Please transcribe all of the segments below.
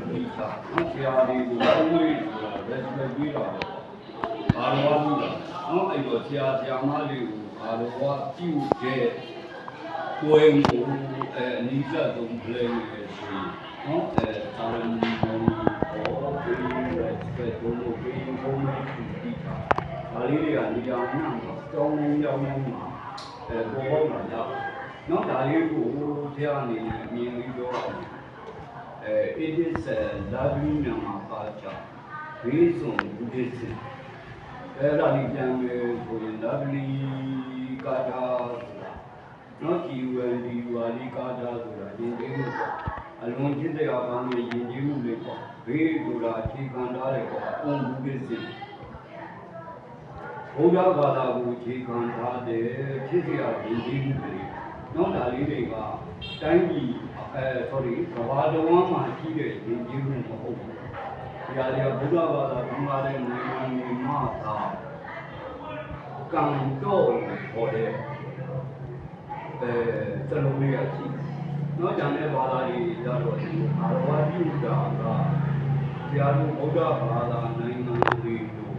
ဒီချာနော်ဆရာတွေကိုအဝေးဆိုတာ respect ပေးတာပေါ့ဘာလို့ဝါလို့နော်အဲ့တော့ဆရာမလေးကိုဘာလို့ဝါပြုတဲ့ကိုယ်ကိုအနိစ္စဆုံးပြည့်နေတယ်ဆိုရင်နော်သာလမီဘောဘေး respect တို့ဘေးဘုံနဲ့ဒီချာဒါလေးတွေကနေရာမှတော့ကြောင်းကြောင်းမှာပေါ်ပေါက်လာကြနော်ဒါလေးကိုဆရာအနေနဲ့မြင်ပြီးတော့it is a lovely culture based on Buddhism အဲ့ဒါလေးပြန်ပြီးဆိုရင် lovely culture နော်ဒီဝယ်ဒီဝါလီ culture ဆိုတာယဉ်ကျေးမှုပေါ့အလုံးကျင့်တရားကောင်းတဲ့ယဉ်ကျေးမှုတွေပေါ့ဘေးဆိုတာအခြေခံထားတယ်ပေါ့အုံ Buddhism ဘုရားဘာသာကိုအခြေခံထားတဲ့ဖြစ်စရာယဉ်ကျေးမှုတွေနော်ဒါလေးတွေကတိုင်းပြည်sorry ကဘာတော်မှာရှိတဲ့ယဉ်ကျေးမှုမဟုတ်ဘူး။ဒီဟာတွေကဘုရားဘာသာဘုရားတဲ့နိုင်ငံတွေမှာကံတော်ဟောတဲ့စလုံးလေးရှိ။နော်ကျန်တဲ့ဘာသာတွေကြတော့ဒီအာရဝတိဥဒါကဆရာတို့ဘုရားဘာသာနိုင်ငံတွေတို့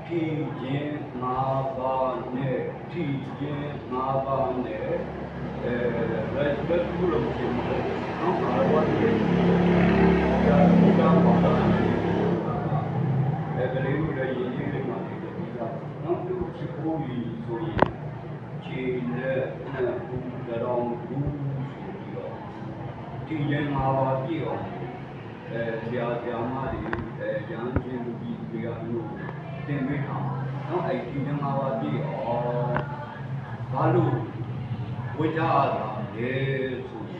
ဖြည့်ခြင်း၅ပါးနဲ့ဖြည့်ခြင်း၅ပါးနဲ့respect လို့ပြောတယ်နော်ဘာလို့လဲဒါကဘုရားဘာသာကလေးတို့လည်းရင်းနှီးလေးမှနေတယ်ဒီကနော်သူချစ်ဖို့ပြီးဆိုရင်ခြေနဲ့ဘူးတော်ဘူးဆိုပြီးတော့ဒီရင်မှာပါပြည့်အောင်ဆရာမတွေရဟန်းရှင်လူကြီးတွေကလို့တင်ပေးထားနော်အဲ့ဒီရင်မှာပါပြည့်အောင်ဘာလို့ဝိဇ္ဇာလာလေဆိုဆ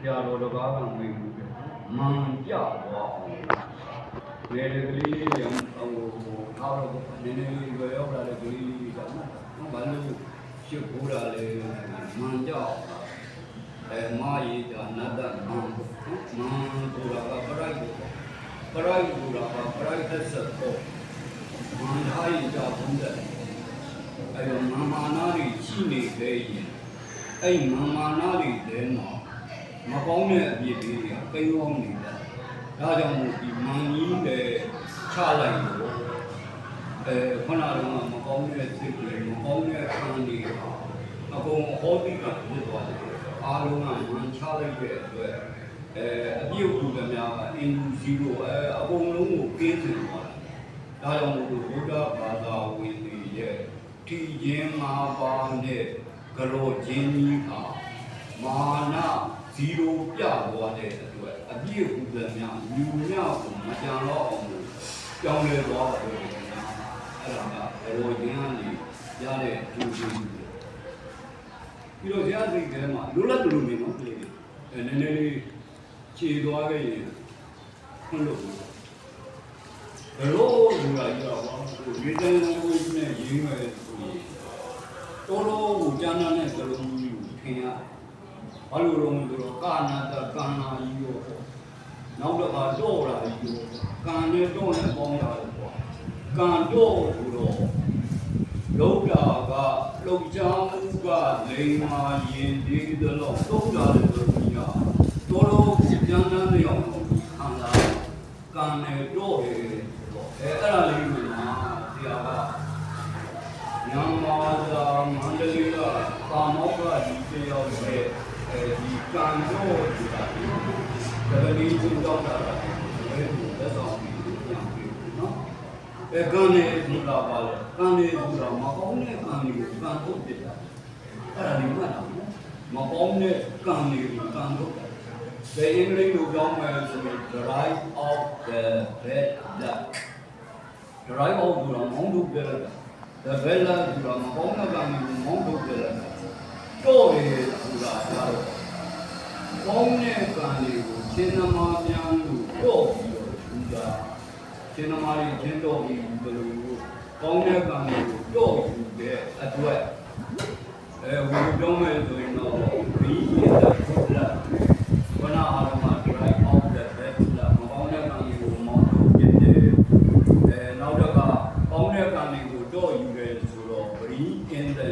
ရာတော်တစ်ပါးကမေးဘူးမှန်ကြတော့ဘယ်ကလေးရံဟိုထားတော့နည်းနည်းလေးရောက်လာတဲ့ကလေးကနော်ဘာလို့ရှုပ်ခိုးတာလဲမှန်ကြမာယေတာနတ္တမှန်ဆိုတာကပရိုက်ဆိုတာကပရိုက်သက်ဆက်တော့မှန်ထားရင်ကြောက်ဆုံးတယ်အဲ့တော့မာနာတွေရှိနေခဲ့ရင်အဲ့မာနာတွေတဲမှာမပေါင်းတဲ့အပြစ်တွေကကိန်းပေါင်းနေတယ်ဒါကြောင့်မို့ဒီမန်ကြီးတွေချလိုက်လို့ခုနကမပေါင်းတဲ့စိတ်တွေမပေါင်းတဲ့ခံတွေအကုန်ဟောတိကဖြစ်သွားတယ်အားလုံးကမန်ချလိုက်တဲ့အတွက်အပြစ်ဥပဒေများကအင်ဂျူစီကိုအကုန်လုံးကိုကင်းစင်သွားတယ်ဒါကြောင့်မို့ဘုရားဘာသာဝင်တွေရဲ့ထီခြင်း၅ပါးနဲ့ကလောခြင်းကြီးဟာမာန0ပြသွားတဲ့အတွက်အပြည့်ဥပဒေများလူများကိုမကြံတော့အောင်ကြောင်းလဲသွားတယ်အဲ့ဒါကကလောခြင်းကနေရတဲ့ကျိုးကျေးဇူးပြီးတော့ဇာတိထဲမှာလိုလက်လိုနေနော်နည်းနည်းလေးခြေသွားခဲ့ရင်ခွင့်လို့ဘလို့လူလာကြတော့ဒီတန်းကိုနဲ့ရင်းမယ်ဆိုရင်တော်တော်ကိုကျမ်းစာနဲ့စလုံးကြီးကိုထင်ရဘာလို့လဲဆိုတော့ကာနာတကာနာကြီးရောနောက်တော့တော့လာကြီးရောကာနဲ့တော့နဲ့ပေါင်းလာတယ်ပေါ့ကံတော့ဆိုတော့လောကကလုံချောင်းကလိန်မာရင်ဒီသလောက်သုံးလာတယ်ဆိုတော့တော်တော်ကျမ်းစာနဲ့အောင်ခံလာကံနဲ့တော့တယ်အဲ့ဒါလေးကိုဆရာကညမာသာမန္တလေးကကာမောကဒီတယောက်ရဲ့ဒီကံတော့ဆိုတာဒီကလေးချင်းတော့တာလည်းလက်ဆောင်ပြီးပြန်ပြီးနော်ကံနဲ့ဒီလာပါလေကံနဲ့ဒီလာမကောင်းတဲ့ကံတွေကိုကံတော့ပြတာအဲ့ဒါလေးမှတ်တာမကောင်းတဲ့ကံတွေကိုကံတော့တယ်အင်္ဂလိပ်လိုပြောင်းမယ်ဆိုရင် drive of the bad luck drive out ဆိုတာမောင်းထုတ်ပြလိုက်တာ the bad luck ဆိုတာမကောင်းတဲ့ကံတွေကိုမောင်းထုတ်ပြလိုက်တာတော့ရဆိုတာကတော့ကောင်းတဲ့ကံတွေကိုရှင်သမားများလို့တော့ပြီးတော့ထူတာရှင်သမားတွေချင်းတော့ပြီးဘယ်လိုကောင်းတဲ့ကံတွေကိုတော့ယူတဲ့အတွက်ဝီပြောင်းမယ်ဆိုရင်တော့ဘီးရဲ့ဟုတ်လားဘနာအားလုံးမှာ drive out the bad luck မကောင်းတဲ့ကံတွေကိုမောင်းထုတ်ပြတယ်နောက်တော့ကောင်းတဲ့ကံတွေကိုတော့ယူတယ်ဆိုတော့ bring in the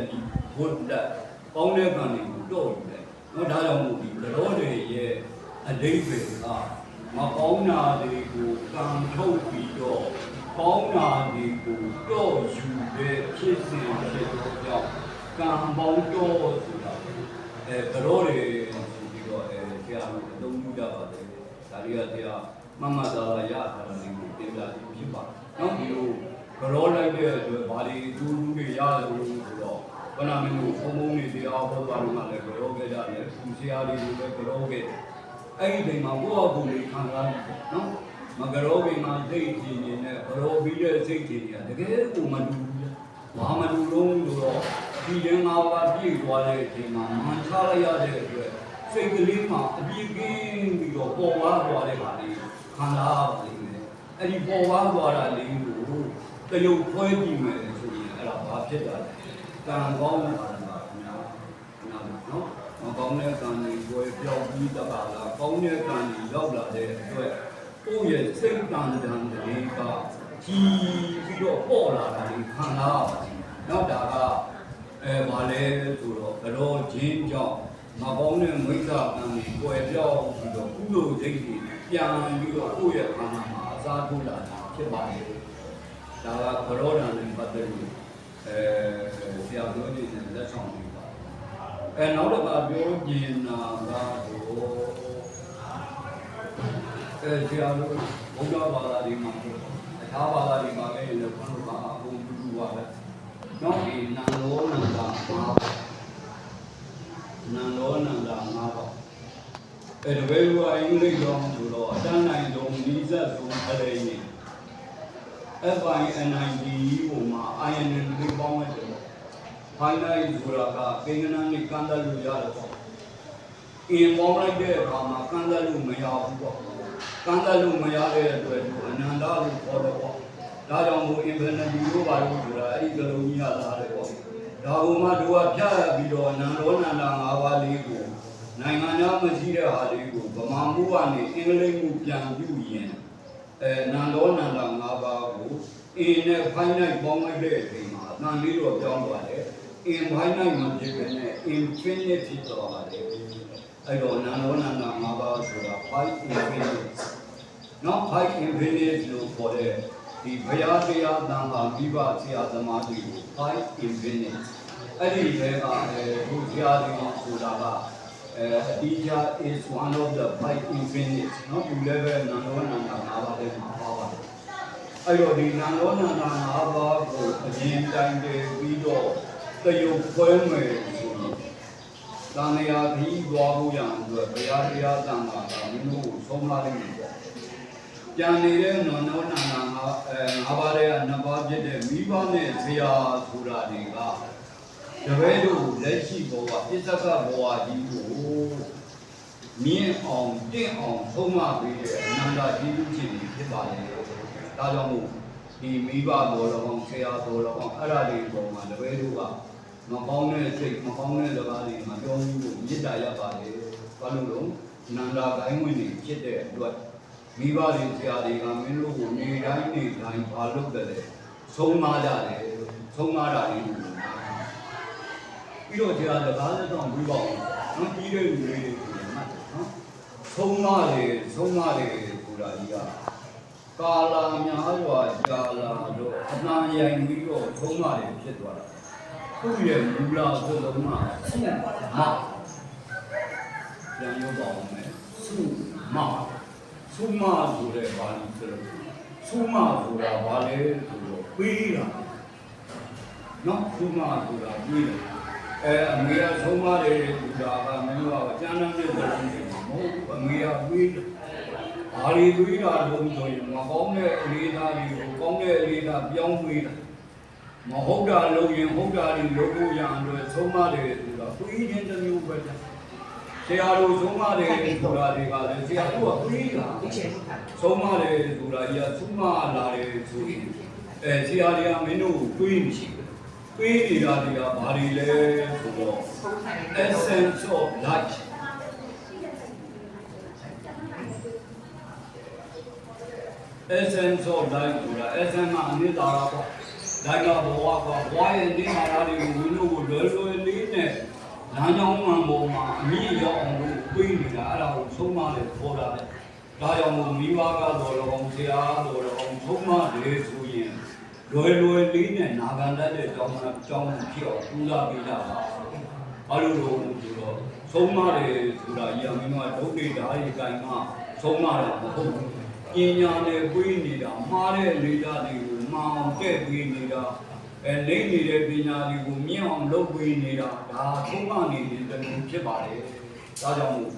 good luck ကောင်းတဲ့ကံတွေကိုတော့ယူတယ် နော်ဒါကြောင့်မို့ဒီတော်တွေရဲ့အဓိပ္ပာယ်ကမကောင်းတာတွေကိုကံထုတ်ပြီးတော့ကောင်းတာတွေကိုတော့ယူတဲ့ဖြစ်စဉ်ဖြစ်တော့ကြောင့်ကံပေါင်းတော့ဆိုတာတော်တွေဆိုပြီးတော့ဆရာတို့အသုံးပြုကြပါတယ်ဒါတွေကဆရာမမသာရထားတာလေးကိုတင်ပြခြင်းဖြစ်ပါတယ်နော်ဒီလိုကြောလိုက်တဲ့အတွက်ဘာတွေသူ့လူတွေရတယ်လို့ဆိုတော့ခဏမင်းတို့ဘုံဘုံတွေတရားဟောသွားလို့မှလည်းကြောခဲ့ကြတယ်သူဆရာတွေကိုလည်းကြောခဲ့အဲ့ဒီချိန်မှာကိုယ့်အကူလေးခံစားရတယ်နော်မကြောခင်မှာစိတ်ကြည်နေနဲ့ကြောပြီးတဲ့စိတ်ကြည်နေတာတကယ်ကိုမတူဘူးဘာမတူလုံးလို့တော့ဒီရင်၅ပါးပြည့်သွားတဲ့အချိန်မှာမှန်ချလိုက်ရတဲ့အတွက်စိတ်ကလေးမှာအပြည့်ကင်းပြီးတော့ပေါ်သွားတဲ့ပါလေးခံစားရပါလိမ့်မယ်အဲ့ဒီပေါ်သွားတာလေးကိုတရုပ်ခွဲကြည့်မယ်ဆိုရင်အဲ့ဒါဘာဖြစ်တာလဲကံကောင်းတာလားခင်ဗျာနော်မကောင်းတဲ့ကံတွေကိုပြောင်းပြီးတပါလားကောင်းတဲ့ကံတွေရောက်လာတဲ့အတွက်ကိုယ့်ရဲ့စိတ်တန်တန်တွေကကြီးပြီးတော့ပေါ်လာတာလေးခံစားရပါတယ်နောက်တာကဘာလဲဆိုတော့ကြောချင်းကြောင့်မကောင်းတဲ့မိစ္ဆာကံတွေကိုပြောင်းပြီးတော့ကုသိုလ်စိတ်တွေပြန်ပြီးတော့ကိုယ့်ရဲ့ခန္ဓာမှာအစားထိုးလာတာဖြစ်ပါတယ်ဒါကကြောဓာတ်နဲ့ပတ်သက်လို့ဆရာပြောနေတဲ့လက်ဆောင်တွေပါနောက်တစ်ခါပြောကျင်တာကတော့ဆရာတို့ဘုရားဘာသာတွေမှာအခြားဘာသာတွေမှာလည်းဘုရားဘာအကုန်တူပါပဲနောက်ဒီနန္ဒောနန္ဒာနန္ဒောနန္ဒာ၅ပါးတပည့်လူအင်္ဂလိပ်ကြောင့်ဆိုတော့အတန်းနိုင်ဆုံးဒီဇက်ဆုံးအလေးရင် FINID ကိုမှာ INN လေးပေါင်းလိုက်တယ်ပေါ့ final ဆိုတာကကိန်းဂဏန်းနဲ့ကန့်သက်လို့ရတယ်ပေါ့အင်ပေါင်းလိုက်တဲ့အခါမှာကန့်သက်လို့မရဘူးပေါ့ကန့်သက်လို့မရတဲ့အတွက်အနန္တလို့ခေါ်တယ်ပေါ့ဒါကြောင့်မို့ infinity လို့ပါလို့ဆိုတာအဲ့ဒီကလုံးကြီးရလာတယ်ပေါ့ဒါကမှတို့ကဖြတ်ပြီးတော့နန္ဒောနန္ဒာ၅ပါးလေးကိုနိုင်ငံသားမရှိတဲ့ဟာလေးကိုဗမာမှုကနေအင်္ဂလိပ်မှုပြန်ပြုရင်နန္ဒောနန္ဒာ၅ပါးကိုအင်းနဲ့ဖိုင်းနိုင်ပေါင်းလိုက်တဲ့အချိန်မှာအတန်လေးတော့ပြောင်းသွားတယ်အင်းဖိုင်းနိုင်မှဖြစ်ခဲ့တဲ့ infinite ဖြစ်သွားပါတယ်အဲ့တော့နန္ဒောနန္ဒာ၅ပါးဆိုတာ 5 infinite နော် 5 infinite လို့ခေါ်တဲ့ဒီဘုရားတရားတန်ခါမိဘဆရာသမားတွေကို 5 infinite အဲ့ဒီဘက်ကဘုရားတရားဆိုတာကအတိအကျ is one of the 5 infinite နော်ဒီ level နန္ဒောနန္ဒာ၅ပါးထဲမှာပါပါတယ်အဲ့တော့ဒီနန္ဒောနန္ဒာ၅ပါးကိုအရင်တိုင်းတည်ပြီးတော့တရုပ်ခွဲမယ်ဆိုရင်တန်လျာခီးသွားဖို့ရန်အတွက်ဘုရားတရားတန်ခါကမင်းတို့ကိုဆုံးမလိုက်မယ်ပေါ့ကြံနေတဲ့နန္ဒောနန္ဒာ၅ပါးထဲက2ပါးဖြစ်တဲ့မိဘနဲ့ဆရာဆိုတာတွေကတပည့်တို့လက်ရှိဘဝပစ္စကဘဝကြီးကိုမြင့်အောင်တင့်အောင်ဆုံးမပေးတဲ့အနန္တကြီးခြင်းဖြစ်ပါလေ။ဒါကြောင့်မို့ဒီမိဘတော်တော်ကောင်းဆရာတော်တော်ကောင်းအဲ့ဒါတွေပေါ်မှာတပည့်တို့ကမကောင်းတဲ့စိတ်မကောင်းတဲ့စကားတွေမပြောဘူးလို့မေတ္တာရပါလေ။ဘာလို့လဲအနန္တဂိုင်းဝင်တွေဖြစ်တဲ့အတွက်မိဘတွေဆရာတွေကမင်းတို့ကိုနေတိုင်းဘာလုပ်တယ်လဲဆုံးမကြတယ်ဆုံးမတာတွေပြီးတော့ကြာစကားလက်တော့ပြီးပါအောင်နော်ကြီးတဲ့လူတွေနော်ဆုံးမတယ်ဆိုတာကြီးကကာလာများစွာကြာလာတော့အနာရိုင်ပြီးတော့ဆုံးမတယ်ဖြစ်သွားတာသူ့ရဲ့မူလဆိုလုံးမှာဆုမပြန်ရောပါအောင်မယ်ဆုမဆိုတဲ့ဘာလို့ဆိုတော့ဆုမဆိုတာဘာလဲဆိုတော့ပေးတာနော်ဆုမဆိုတာပေးတယ်အမေကဆုံးမတယ်ဆိုတာကမင်းတို့ကကျမ်းမ်းတဲ့ပုံစံမဟုတ်ဘူးအမေကပေးတယ်ဘာတွေတွေးတာလို့ဆိုရင်မကောင်းတဲ့အလေးသားတွေကိုကောင်းတဲ့အလေးသားပြောင်းပေးတာမဟုတ်တာလုပ်ရင်ဟုတ်တာတွေလုပ်ဖို့ရအောင်ဆုံးမတယ်ဆိုတာပေးခြင်းတစ်မျိုးပဲဆရာတို့ဆုံးမတယ်ဆိုတာတွေကလည်းဆရာတို့ကပေးတာဆုံးမတယ်ဆိုတာကြီးကဆုံးမလာတယ်ဆိုရင်ဆရာတွေကမင်းတို့ကိုတွေးမရှိဘူးပေးနေတာတွေကဘာတွေလဲဆိုတော့ essence of life essence of life ဆိုတာ essence မှာအနစ်သာရပေါ့ life ကဘဝပေါ့ဘဝရဲ့အနစ်သာရတွေကိုဝိနုကိုလွယ်လွယ်လေးနဲ့လမ်းကြောင်းမှန်ပေါ်မှာအမြင့်ရော လည်းပေါ်တာပဲဒါကြောင့်မိဘကတော့လောဆရာတော်လောဆုံးမတယ်ဆိုရင်လွယ်လေးနဲ့နာခံတတ်တဲ့ကြောင်းဖြစ်အောင်ပူဇော်ပေးကြပါဘာလို့လို့ဆိုတော့ဆုံးမတယ်ဆိုတာကြီးအမင်းကဒုက္ခိဓာရီကိုင်မှဆုံးမတယ်မဟုတ်ဘူးပညာနဲ့ပွေးနေတာမှားတဲ့လေဓာတ်တွေကိုမှောင်တဲ့ပြီးနေတာလိမ့်နေတဲ့ပညာတွေကိုမြင့်အောင်လုပ်ပေးနေတာဒါဆုံးမနေတဲ့တမျိုးဖြစ်ပါတယ်ဒါကြောင့်မို့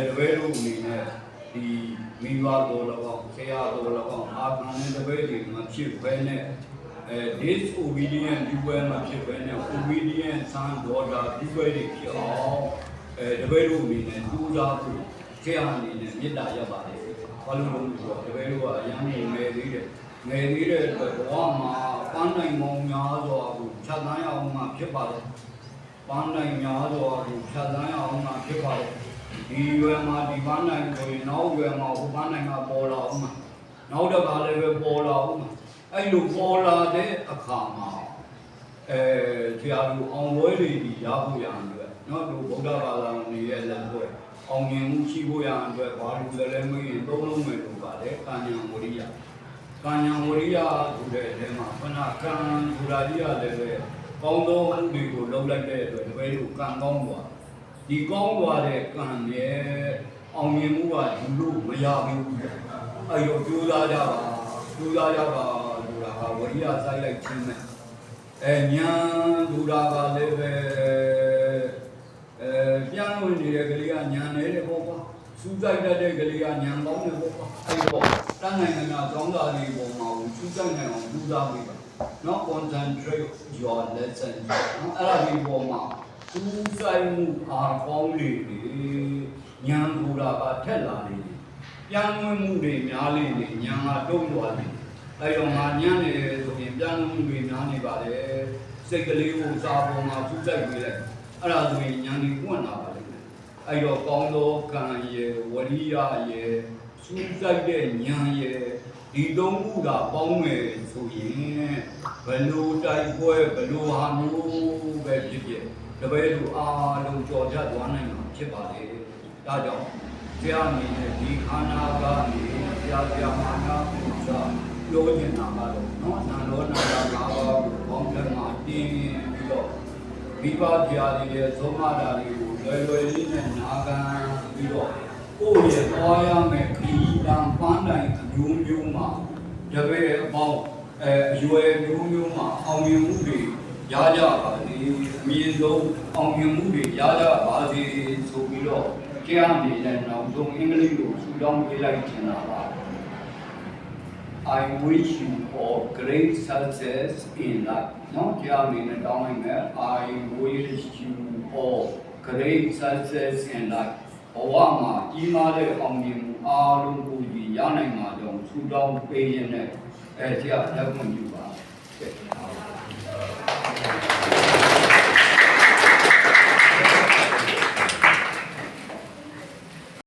တပည့်တို့အနေနဲ့ဒီမိဘတော်တော်ဆရာတော်တော်အာခံတဲ့တပည့်တွေမှာဖြစ်ပဲနဲ့disobedient ဒီဘက်မှာဖြစ်ပဲနဲ့ obedient son daughter ဒီဘက်တွေဖြစ်အောင်တပည့်တို့အနေနဲ့ကြိုးစားဖို့ဆရာအနေနဲ့မေတ္တာရပ်ပါတယ်ဘာလို့လဲဆိုတော့တပည့်တို့ကအရန်ငယ်သေးတယ်ငယ်သေးတဲ့အတွက်ဘဝမှာပန်းနိုင်မောင်များစွာကိုဖြတ်သန်းရအောင်မှဖြစ်ပါတယ်ပန်းနိုင်များစွာကိုဖြတ်သန်းရအောင်မှဖြစ်ပါတယ်ဒီရွယ်မှာဒီပန်းနိုင်ဆိုရင်နောက်ရွယ်မှာဟိုပန်းနိုင်ကပေါ်လာအောင်မှနောက်တစ်ခါလည်းပဲပေါ်လာအောင်မှအဲ့လိုပေါ်လာတဲ့အခါမှာဆရာတို့အောင်ပွဲတွေဒီရဖို့ရအောင်အတွက်နော်တို့ဗုဒ္ဓဘာသာဝင်ရဲ့လက်ပွဲအောင်မြင်မှုရှိဖို့ရအောင်အတွက်ဘာလို့လဲမင်းသုံးလုံးမယ်လို့ပါတယ်ကာညာဝရိယကာညာဝရိယဆိုတဲ့အထဲမှာခဏကံဆိုတာကြီးရတယ်ပဲကောင်းသောမှုတွေကိုလုပ်လိုက်တဲ့အတွက်တပည့်တို့ကံကောင်းသွားဒီကောင်းသွားတဲ့ကံရဲ့အောင်မြင်မှုကယူလို့မရဘူးအဲ့တော့ကြိုးစားကြပါဆိုတာကဝရိယစိုက်လိုက်ခြင်းနဲ့ညာဆိုတာကလည်းပဲပြန်ဝင်နေတဲ့ကလေးကညာနေတဲ့ပေါ့ကွာစူးစိုက်တတ်တဲ့ကလေးကညာကောင်းတဲ့ပေါ့ကွာအဲ့တော့တန်းနိုင်နေတာကောင်းတာတွေပေါ်မှာစူးစိုက်နိုင်အောင်ကြိုးစားပေးပါနော် concentrate your lesson နော်အဲ့ဒါဒီပေါ်မှာစူးစိုက်မှုအားကောင်းလေညာဆိုတာကထက်လာနေပြန်ဝင်မှုတွေများလေညာကတုံ့သွားတယ်အဲ့တော့ငါညံ့နေတယ်ဆိုရင်ပြန်မှုတွေများနေပါလေစိတ်ကလေးကိုစာပေါ်မှာစူးစိုက်ပေးလိုက်အဲ့ဒါဆိုရင်ညာကြီးပွင့်လာပါလိမ့်မယ်အဲ့တော့ကောင်းသောကံရဲ့ဝရိယရဲ့စူးစိုက်တဲ့ညာရဲ့ဒီသုံးခုကပေါင်းမယ်ဆိုရင်ဘလို့တိုက်ပွဲဘလို့ဟာမျိုးပဲဖြစ်ဖြစ်တပည့်တို့အားလုံးကြော်ကြသွားနိုင်မှာဖြစ်ပါလေဒါကြောင့်ဆရာအနေနဲ့ဒီခန္ဓာကနေဆရာမာနာပူဇာပြောနေတာကတော့နော်နန္ဒောနန္ဒာ၅ပါးကိုပေါင်းတဲ့မှာတင်းပြီးတော့မိဘပြာတွေရဲ့သုံးမတာတွေကိုလွယ်လေးနဲ့နာခံပြီးတော့ကိုယ့်ရဲ့သွားရမယ်ခီးတံပန်းတိုင်အမျိုးမှာတပည့်အပေါင်းအရွယ်မျိုးမှာအောင်မြင်မှုတွေရကြပါစေအမြင့်ဆုံးအောင်မြင်မှုတွေရကြပါစေဆိုပြီးတော့ကြားနေတဲ့နောက်ဆုံးအင်္ဂလိပ်လိုဆူတောင်းပေးလိုက်ချင်တာပါ I wish you all great success in life နော်ကြားနေတဲ့တောင်းလိုက်မယ် I wish you all great success in life ဘဝမှာကြီးမားတဲ့အောင်မြင်မှုအားလုံးကိုရနိုင်မှာကြောင့်ဆူတောင်းပေးရတဲ့ဆရာလက်ခံယူပါ